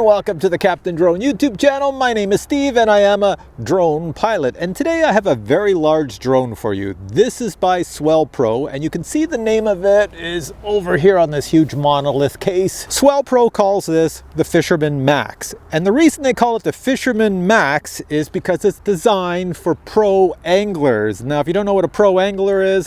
and welcome to the Captain Drone YouTube channel. My name is Steve and I am a drone pilot, and today I have a very large drone for you. This is by Swellpro, and you can see the name of it is over here on this huge monolith case. Swellpro calls this the Fisherman Max, and the reason they call it the Fisherman Max is because it's designed for pro anglers. Now if you don't know what a pro angler is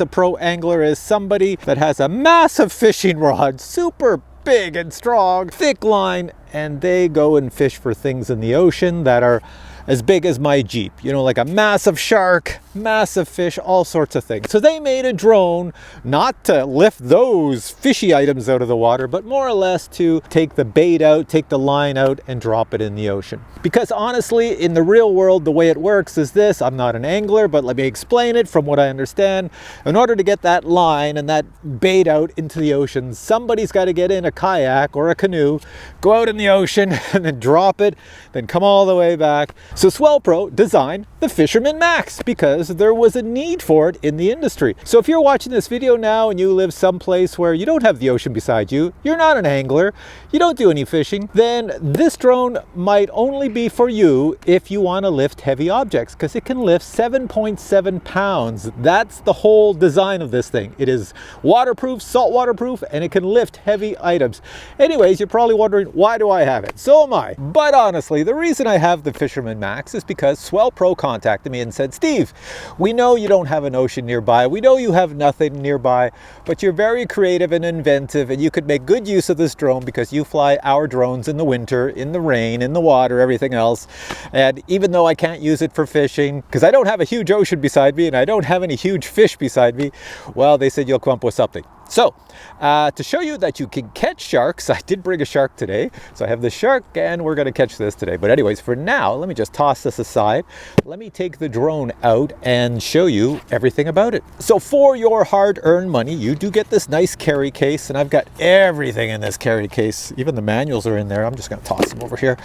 somebody that has a massive fishing rod, super big and strong, thick line, and they go and fish for things in the ocean that are as big as my Jeep. You know, like a massive shark, massive fish, all sorts of things. So they made a drone not to lift those fishy items out of the water, but more or less to take the bait out, take the line out, and drop it in the ocean. Because honestly, in the real world, the way it works is this. I'm not an angler, but let me explain it from what I understand. In order to get that line and that bait out into the ocean, somebody's got to get in a kayak or a canoe, go out in the ocean, and then drop it, then come all the way back. So Swellpro designed the Fisherman Max because there was a need for it in the industry. So if you're watching this video now and you live someplace where you don't have the ocean beside you, you're not an angler, you don't do any fishing, then this drone might only be for you if you want to lift heavy objects, because it can lift 7.7 pounds. That's the whole design of this thing. It is waterproof, salt waterproof, and it can lift heavy items. Anyways, you're probably wondering, why do I have it? So am I. But honestly, the reason I have the Fisherman Max is because Swellpro contacted me and said, Steve, we know you don't have an ocean nearby. We know you have nothing nearby, but you're very creative and inventive, and you could make good use of this drone because you fly our drones in the winter, in the rain, in the water, everything else. And even though I can't use it for fishing, because I don't have a huge ocean beside me and I don't have any huge fish beside me, well, they said you'll come up with something. So, to show you that you can catch sharks, I did bring a shark today. So I have the shark and we're going to catch this today. But anyways, for now, let me just toss this aside. Let me take the drone out and show you everything about it. So for your hard-earned money, you do get this nice carry case, and I've got everything in this carry case. Even the manuals are in there. I'm just going to toss them over here.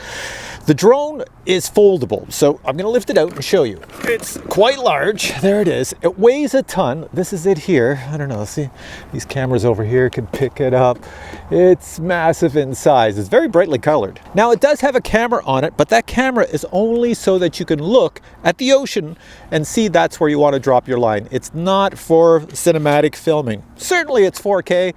The drone is foldable, so I'm going to lift it out and show you. It's quite large. There it is. It weighs a ton. This is it here. I don't know. See, these cameras over here can pick it up. It's massive in size. It's very brightly colored. Now it does have a camera on it, but that camera is only so that you can look at the ocean and see that's where you want to drop your line. It's not for cinematic filming. Certainly it's 4K,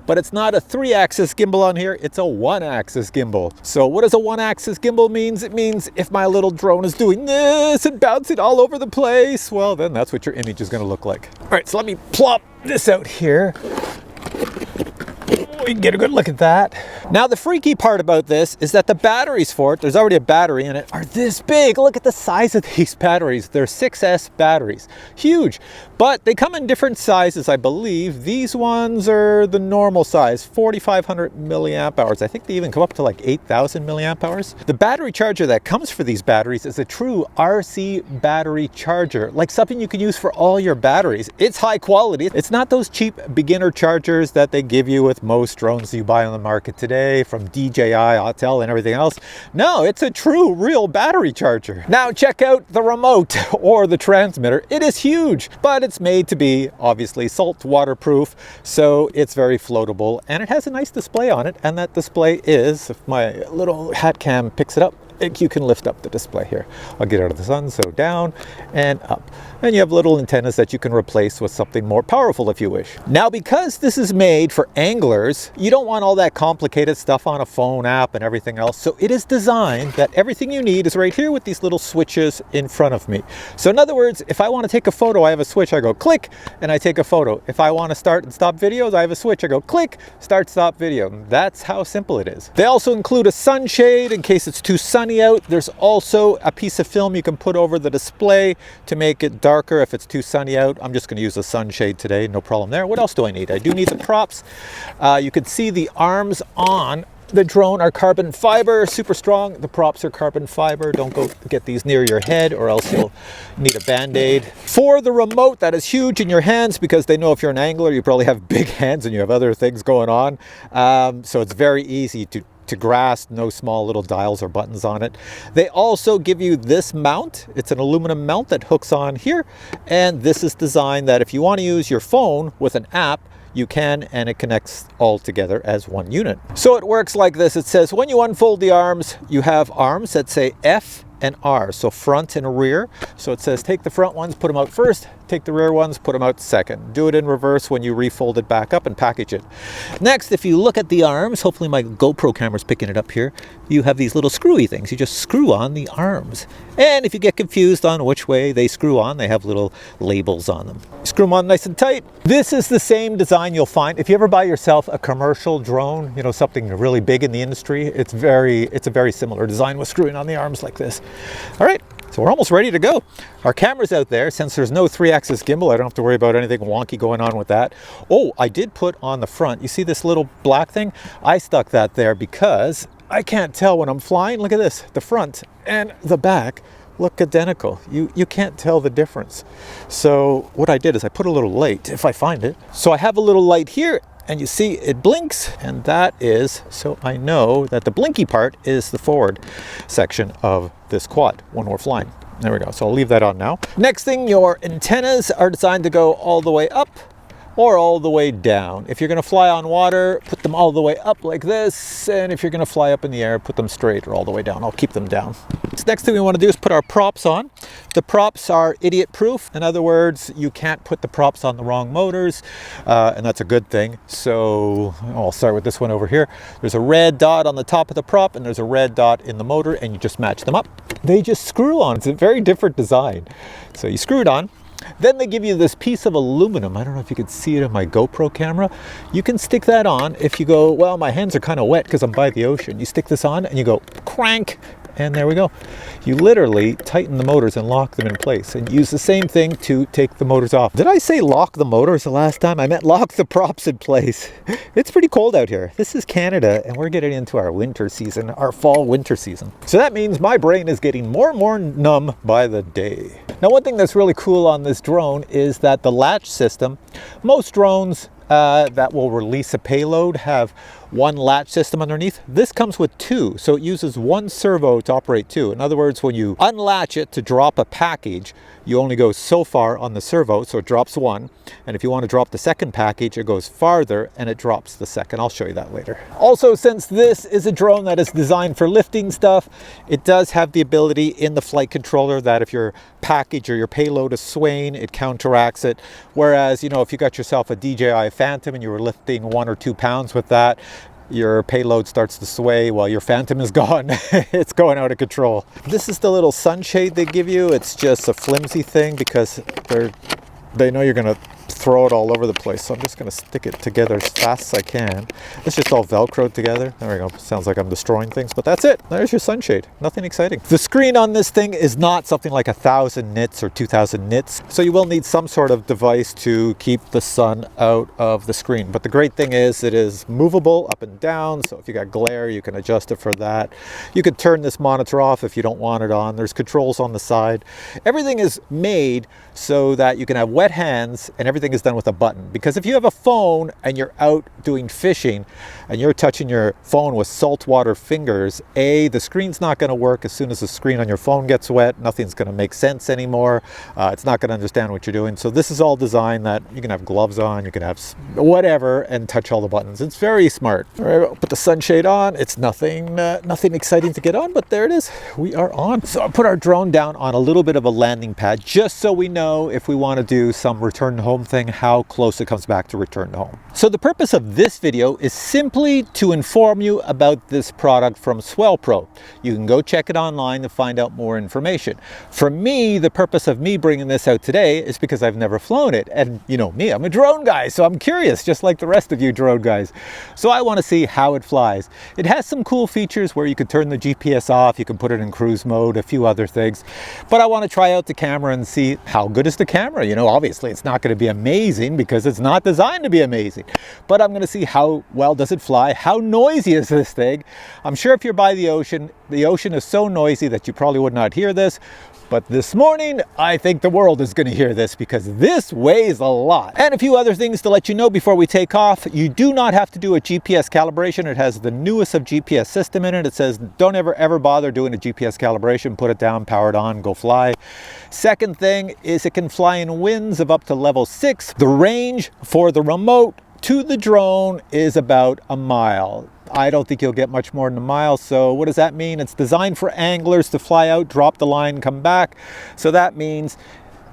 but it's not a 3-axis gimbal on here. It's a 1-axis gimbal. So what does a 1-axis gimbal means? It means if my little drone is doing this and bouncing all over the place, well, then that's what your image is going to look like. All right, so let me plop this out here. We can get a good look at that. Now the freaky part about this is that the batteries for it, there's already a battery in it, are this big. Look at the size of these batteries. They're 6S batteries, huge, but they come in different sizes, I believe. These ones are the normal size, 4,500 milliamp hours. I think they even come up to like 8,000 milliamp hours. The battery charger that comes for these batteries is a true RC battery charger, like something you can use for all your batteries. It's high quality. It's not those cheap beginner chargers that they give you with most drones you buy on the market today from DJI, Autel, and everything else. No, it's a true, real battery charger. Now check out the remote or the transmitter. It is huge, but it's made to be obviously salt waterproof, so it's very floatable, and it has a nice display on it, and that display is, if my little hat cam picks it up, you can lift up the display here. I'll get out of the sun, so down and up. And you have little antennas that you can replace with something more powerful if you wish. Now, because this is made for anglers, you don't want all that complicated stuff on a phone app and everything else. So it is designed that everything you need is right here with these little switches in front of me. So in other words, if I want to take a photo, I have a switch, I go click, and I take a photo. If I want to start and stop videos, I have a switch, I go click, start, stop video. That's how simple it is. They also include a sunshade in case it's too sunny out. There's also a piece of film you can put over the display to make it darker if it's too sunny out. I'm just going to use a sunshade today, no problem there. What else do I need? I do need the props. You can see the arms on the drone are carbon fiber, super strong. The props are carbon fiber. Don't go get these near your head or else you'll need a band-aid. For the remote, that is huge in your hands because they know if you're an angler, you probably have big hands and you have other things going on. So it's very easy to grasp, no small little dials or buttons on it. They also give you this mount. It's an aluminum mount that hooks on here. And this is designed that if you want to use your phone with an app, you can, and it connects all together as one unit. So it works like this. It says when you unfold the arms, you have arms that say F and R, so front and rear. So it says take the front ones, put them out first, take the rear ones, put them out second. Do it in reverse when you refold it back up and package it. Next, if you look at the arms, hopefully my GoPro camera's picking it up here, you have these little screwy things. You just screw on the arms. And if you get confused on which way they screw on, they have little labels on them. Screw them on nice and tight. This is the same design you'll find if you ever buy yourself a commercial drone, you know, something really big in the industry. It's a very similar design with screwing on the arms like this. All right, so we're almost ready to go. Our camera's out there. Since there's no 3-axis gimbal, I don't have to worry about anything wonky going on with that. Oh, I did put on the front, you see this little black thing? I stuck that there because I can't tell when I'm flying. Look at this, the front and the back look identical. You can't tell the difference. So what I did is I put a little light, if I find it. So I have a little light here, and you see it blinks, and that is so I know that the blinky part is the forward section of this quad when we're flying. There we go. So I'll leave that on now. Next thing, your antennas are designed to go all the way up or all the way down. If you're going to fly on water, put them all the way up like this, and if you're going to fly up in the air, put them straight or all the way down. I'll keep them down. So next thing we want to do is put our props on. The props are idiot proof. In other words, you can't put the props on the wrong motors, and that's a good thing. So I'll start with this one over here. There's a red dot on the top of the prop, and there's a red dot in the motor, and you just match them up. They just screw on. It's a very different design. So you screw it on. Then they give you this piece of aluminum. I don't know if you can see it on my GoPro camera. You can stick that on if you go, well, my hands are kind of wet because I'm by the ocean. You stick this on and you go crank, and there we go. You literally tighten the motors and lock them in place, and use the same thing to take the motors off. Did I say lock the motors the last time? I meant lock the props in place. It's pretty cold out here. This is Canada, and we're getting into our winter season, our fall winter season. So that means my brain is getting more and more numb by the day. Now, one thing that's really cool on this drone is that the latch system, most drones that will release a payload have one latch system underneath. This comes with two, so it uses one servo to operate two. In other words, when you unlatch it to drop a package, you only go so far on the servo, so it drops one. And if you want to drop the second package, it goes farther and it drops the second. I'll show you that later. Also, since this is a drone that is designed for lifting stuff, it does have the ability in the flight controller that if your package or your payload is swaying, it counteracts it. Whereas, you know, if you got yourself a DJI Phantom and you were lifting 1 or 2 pounds with that, your payload starts to sway while your Phantom is gone. It's going out of control. This is the little sunshade they give you. It's just a flimsy thing because they know you're gonna throw it all over the place. So I'm just gonna stick it together as fast as I can. It's just all Velcroed together. There we go. Sounds like I'm destroying things, but that's it. There's your sunshade. Nothing exciting. The screen on this thing is not something like 1,000 nits or 2,000 nits. So you will need some sort of device to keep the sun out of the screen. But the great thing is it is movable up and down. So if you got glare, you can adjust it for that. You could turn this monitor off if you don't want it on. There's controls on the side. Everything is made so that you can have wet hands and everything is done with a button. Because if you have a phone and you're out doing fishing and you're touching your phone with saltwater fingers, the screen's not going to work. As soon as the screen on your phone gets wet, nothing's going to make sense anymore. It's not going to understand what you're doing. So this is all designed that you can have gloves on, you can have whatever, and touch all the buttons. It's very smart. All right, I'll put the sunshade on. It's nothing exciting to get on, but there it is. We are on. So I'll put our drone down on a little bit of a landing pad just so we know if we want to do some return home thing, how close it comes back to return to home. So the purpose of this video is simply to inform you about this product from Swellpro. You can go check it online to find out more information. For me, the purpose of me bringing this out today is because I've never flown it. And you know me, I'm a drone guy, so I'm curious, just like the rest of you drone guys. So I want to see how it flies. It has some cool features where you can turn the GPS off, you can put it in cruise mode, a few other things. But I want to try out the camera and see how good is the camera. You know, obviously it's not going to be amazing because it's not designed to be amazing. But I'm going to see how well does it fly, how noisy is this thing. I'm sure if you're by the ocean is so noisy that you probably would not hear this. But this morning, I think the world is going to hear this because this weighs a lot. And a few other things to let you know before we take off. You do not have to do a GPS calibration. It has the newest of GPS system in it. It says don't ever bother doing a GPS calibration. Put it down, power it on, go fly. Second thing is it can fly in winds of up to level 6. The range for the remote to the drone is about a mile. I don't think you'll get much more than a mile. So what does that mean? It's designed for anglers to fly out, drop the line, come back. So that means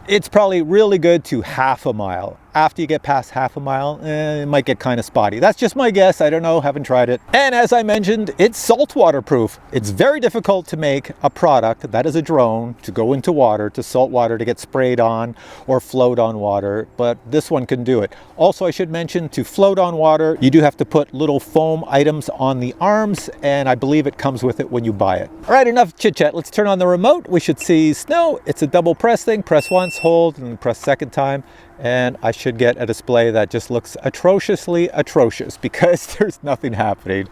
it's probably really good to half a mile. After you get past half a mile, it might get kind of spotty. That's just my guess. I don't know, haven't tried it. And as I mentioned, it's saltwater proof. It's very difficult to make a product that is a drone to go into water, to salt water, to get sprayed on or float on water, but this one can do it. Also, I should mention, to float on water, you do have to put little foam items on the arms, and I believe it comes with it when you buy it. All right, enough chit chat. Let's turn on the remote. We should see snow. It's a double press thing. Press once, hold, and press second time. And I should get a display that just looks atrociously atrocious because there's nothing happening.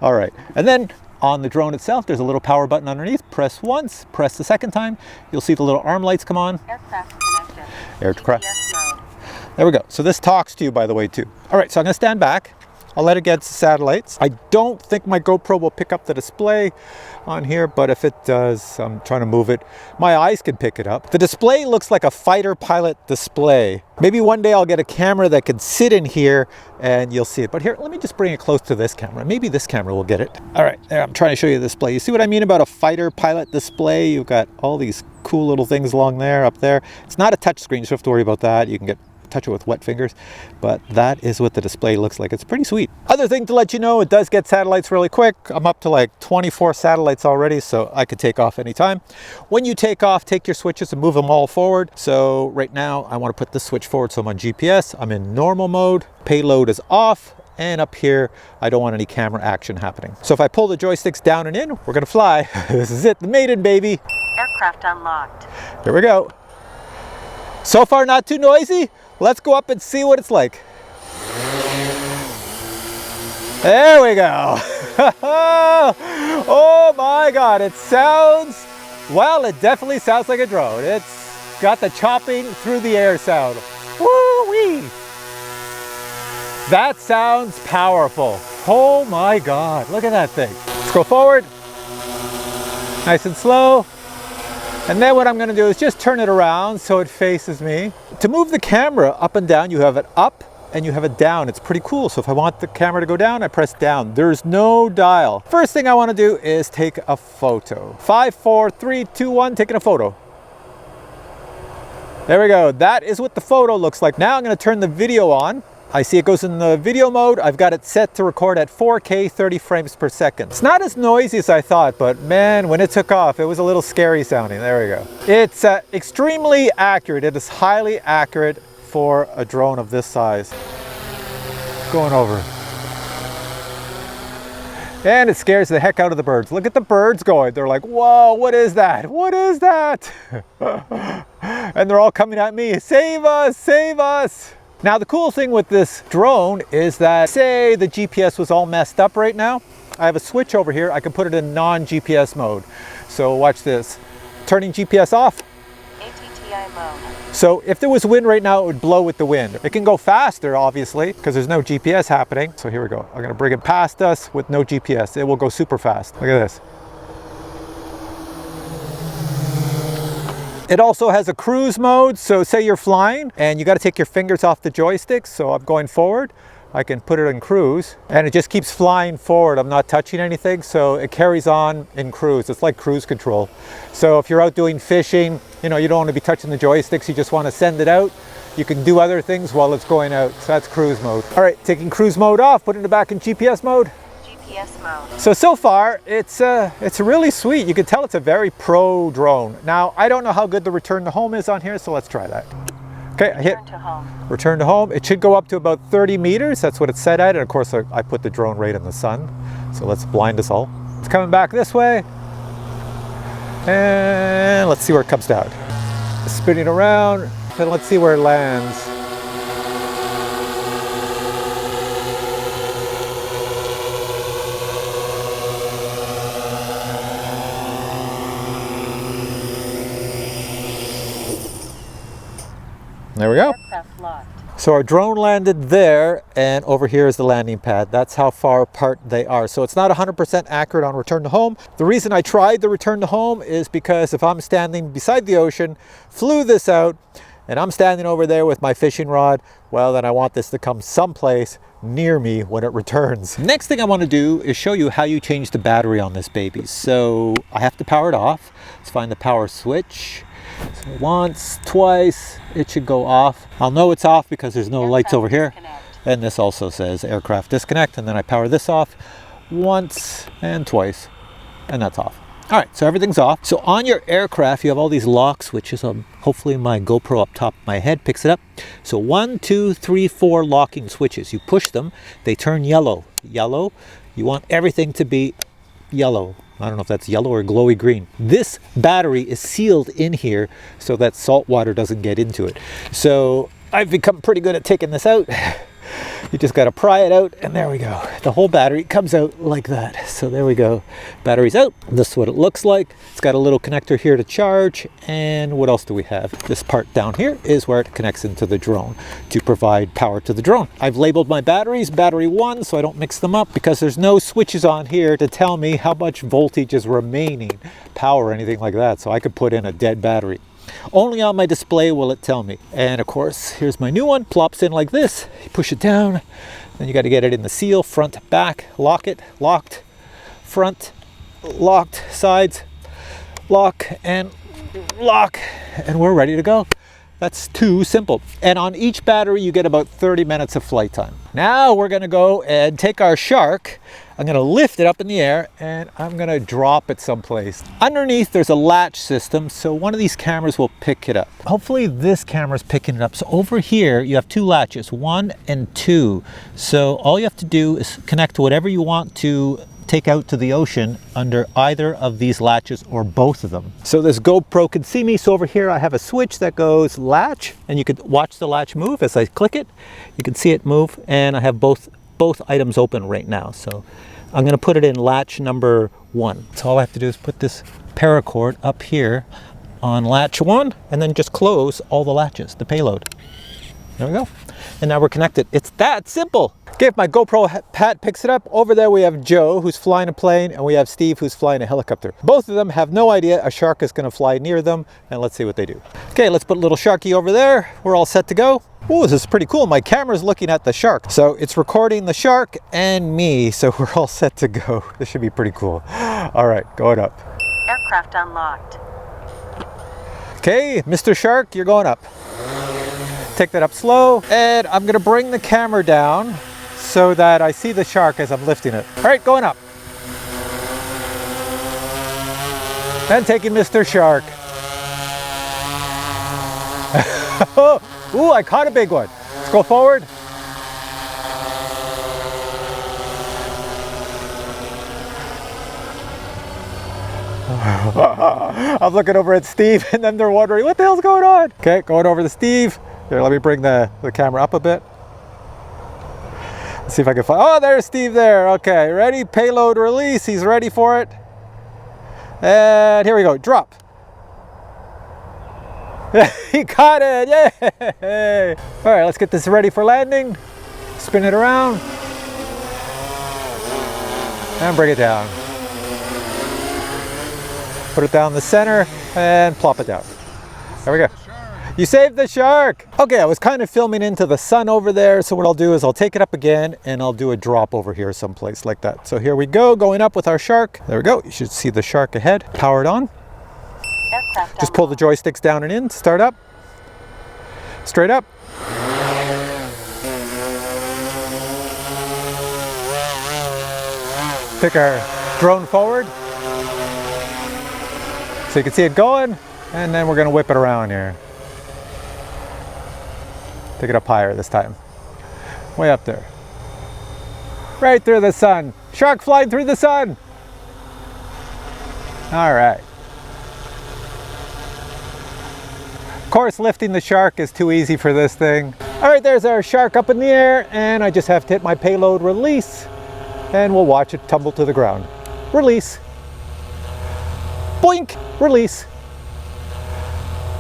All right, and then on the drone itself, there's a little power button underneath. Press once, press the second time. You'll see the little arm lights come on. Aircraft connected. Aircraft. GPS mode. There we go. So this talks to you, by the way, too. All right, so I'm gonna stand back. I'll let it get to satellites. I don't think my GoPro will pick up the display on here, but if it does, I'm trying to move it. My eyes can pick it up. The display looks like a fighter pilot display. Maybe one day I'll get a camera that can sit in here and you'll see it. But here, let me just bring it close to this camera. Maybe this camera will get it. All right, there, I'm trying to show you the display. You see what I mean about a fighter pilot display? You've got all these cool little things along there, up there. It's not a touch screen, so you don't have to worry about that. You can touch it with wet fingers, but that is what the display looks like. It's pretty sweet. Other thing to let you know, it does get satellites really quick. I'm up to like 24 satellites already, so I could take off anytime. When you take off, take your switches and move them all forward. So right now I want to put this switch forward, so I'm on GPS. I'm in normal mode. Payload is off. And up here, I don't want any camera action happening. So if I pull the joysticks down and in, we're gonna fly. This is it, the maiden, baby. Aircraft unlocked. Here we go. So far, not too noisy. Let's go up and see what it's like. There we go. Oh my God, it sounds, well, it definitely sounds like a drone. It's got the chopping through the air sound. Woo-wee. That sounds powerful. Oh my God, look at that thing. Let's go forward. Nice and slow. And then what I'm going to do is just turn it around so it faces me. To move the camera up and down, you have it up and you have it down. It's pretty cool. So if I want the camera to go down, I press down. There's no dial. First thing I want to do is take a photo. 5, 4, 3, 2, 1, taking a photo. There we go. That is what the photo looks like. Now I'm going to turn the video on. I see it goes in the video mode. I've got it set to record at 4K 30 frames per second. It's not as noisy as I thought, but man, when it took off, it was a little scary sounding. There we go. It's extremely accurate. It is highly accurate for a drone of this size. Going over. And it scares the heck out of the birds. Look at the birds going. They're like, whoa, what is that? What is that? And they're all coming at me. Save us, save us. Now the cool thing with this drone is that, say the GPS was all messed up right now, I have a switch over here. I can put it in non-GPS mode. So watch this. Turning GPS off. ATTI mode. So if there was wind right now, it would blow with the wind. It can go faster, obviously, because there's no GPS happening. So here we go. I'm gonna bring it past us with no GPS. It will go super fast. Look at this. It also has a cruise mode, so say you're flying and you got to take your fingers off the joysticks. So I'm going forward, I can put it in cruise and it just keeps flying forward. I'm not touching anything, so it carries on in cruise. It's like cruise control. So if you're out doing fishing, you know, you don't want to be touching the joysticks, you just want to send it out. You can do other things while it's going out. So that's cruise mode. All right, taking cruise mode off, putting it back in GPS mode. GPS mode. So far, it's really sweet. You can tell it's a very pro drone. Now, I don't know how good the return to home is on here, so let's try that. Okay, I hit Return to home. return to home. It should go up to about 30 meters. That's what it's set at. And of course, I put the drone right in the sun. So let's blind us all. It's coming back this way. And let's see where it comes down. Spinning around, and let's see where it lands. There we go. Aircraft locked. So our drone landed there, and over here is the landing pad. That's how far apart they are. So it's not 100% accurate on return to home. The reason I tried the return to home is because if I'm standing beside the ocean, flew this out, and I'm standing over there with my fishing rod, well, then I want this to come someplace near me when it returns. Next thing I want to do is show you how you change the battery on this baby. So I have to power it off. Let's find the power switch. So once, twice, it should go off. I'll know it's off because there's no lights over here. And this also says aircraft disconnect, and then I power this off once and twice, and that's off. All right, so everything's off. So on your aircraft, you have all these lock switches. Hopefully my GoPro up top of my head picks it up. So 1, 2, 3, 4 locking switches. You push them, they turn yellow. Yellow, you want everything to be yellow. I don't know if that's yellow or glowy green. This battery is sealed in here so that salt water doesn't get into it. So I've become pretty good at taking this out. You just got to pry it out, and there we go. The whole battery comes out like that. So there we go. Battery's out. This is what it looks like. It's got a little connector here to charge. And what else do we have? This part down here is where it connects into the drone to provide power to the drone. I've labeled my batteries battery 1 so I don't mix them up, because there's no switches on here to tell me how much voltage is remaining, power or anything like that. So I could put in a dead battery. Only on my display will it tell me. And of course, here's my new one. Plops in like this. You push it down. Then you got to get it in the seal, front, back, lock it, locked, front, locked, sides, lock, and lock. And we're ready to go. That's too simple. And on each battery, you get about 30 minutes of flight time. Now we're going to go and take our shark. I'm going to lift it up in the air, and I'm going to drop it someplace. Underneath, there's a latch system, so one of these cameras will pick it up. Hopefully this camera's picking it up. So over here, you have 2 latches, 1 and 2. So all you have to do is connect to whatever you want to take out to the ocean under either of these latches or both of them. So this GoPro can see me. So over here I have a switch that goes latch, and you could watch the latch move as I click it. You can see it move, and I have both items open right now. So I'm going to put it in latch number 1. So all I have to do is put this paracord up here on latch 1, and then just close all the latches, the payload. There we go. And now we're connected. It's that simple. Okay, if my GoPro Pat picks it up, over there we have Joe, who's flying a plane, and we have Steve, who's flying a helicopter. Both of them have no idea a shark is going to fly near them, and let's see what they do. Okay, let's put little Sharky over there. We're all set to go. Oh, this is pretty cool. My camera's looking at the shark. So it's recording the shark and me, so we're all set to go. This should be pretty cool. All right, going up. Aircraft unlocked. Okay, Mr. Shark, you're going up. Take that up slow, and I'm gonna bring the camera down so that I see the shark as I'm lifting it. All right, going up. And taking Mr. Shark. Ooh, I caught a big one. Let's go forward. I'm looking over at Steve, and then they're wondering, what the hell's going on? Okay, going over to Steve. Here, let me bring the camera up a bit. Let's see if I can find, oh, there's Steve there. Okay, ready? Payload release. He's ready for it. And here we go, drop. He caught it, yay! All right, let's get this ready for landing. Spin it around. And bring it down. Put it down the center and plop it down. There we go. You saved the shark. Okay, I was kind of filming into the sun over there, so what I'll do is I'll take it up again and I'll do a drop over here someplace like that. So here we go, going up with our shark. There we go. You should see the shark ahead. Powered on. Just pull the joysticks down and in. Start up. Straight up. Pick our drone forward so you can see it going, and then we're going to whip it around here. Take it up higher this time. Way up there. Right through the sun. Shark flying through the sun. All right. Of course, lifting the shark is too easy for this thing. All right, there's our shark up in the air, and I just have to hit my payload release, and we'll watch it tumble to the ground. Release. Boink. Release.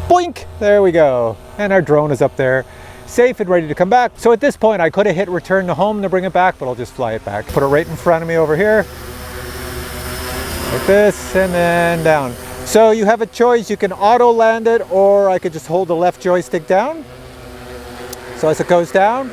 Boink. There we go. And our drone is up there, safe and ready to come back. So at this point, I could have hit return to home to bring it back, but I'll just fly it back. Put it right in front of me over here. Like this, and then down. So you have a choice, you can auto land it, or I could just hold the left joystick down. So as it goes down,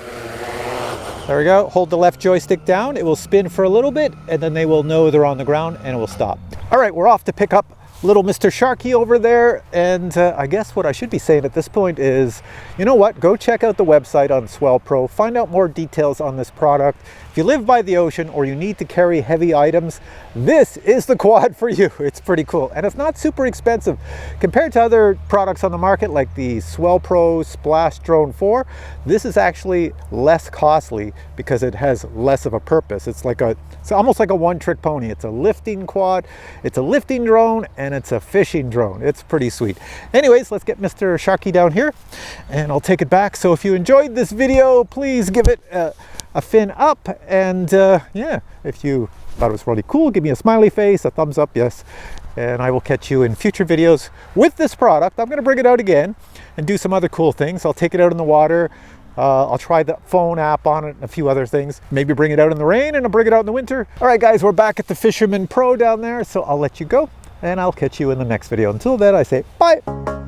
there we go, hold the left joystick down, it will spin for a little bit, and then they will know they're on the ground and it will stop. All right, we're off to pick up little Mr. Sharky over there, and I guess what I should be saying at this point is, you know what, go check out the website on Swellpro, find out more details on this product. If you live by the ocean or you need to carry heavy items, this is the quad for you. It's pretty cool, and it's not super expensive compared to other products on the market like the Swellpro Splash Drone 4. This is actually less costly because it has less of a purpose. It's almost like a one-trick pony. It's a lifting quad, it's a lifting drone, and it's a fishing drone. It's pretty sweet. Anyways, let's get Mr. Sharky down here and I'll take it back. So if you enjoyed this video, please give it a fin up, and yeah, if you thought it was really cool, give me a smiley face, a thumbs up, yes, and I will catch you in future videos with this product. I'm going to bring it out again and do some other cool things. I'll take it out in the water, I'll try the phone app on it and a few other things, maybe bring it out in the rain, and I'll bring it out in the winter. All right guys, we're back at the Fisherman Pro down there, so I'll let you go and I'll catch you in the next video. Until then, I say bye.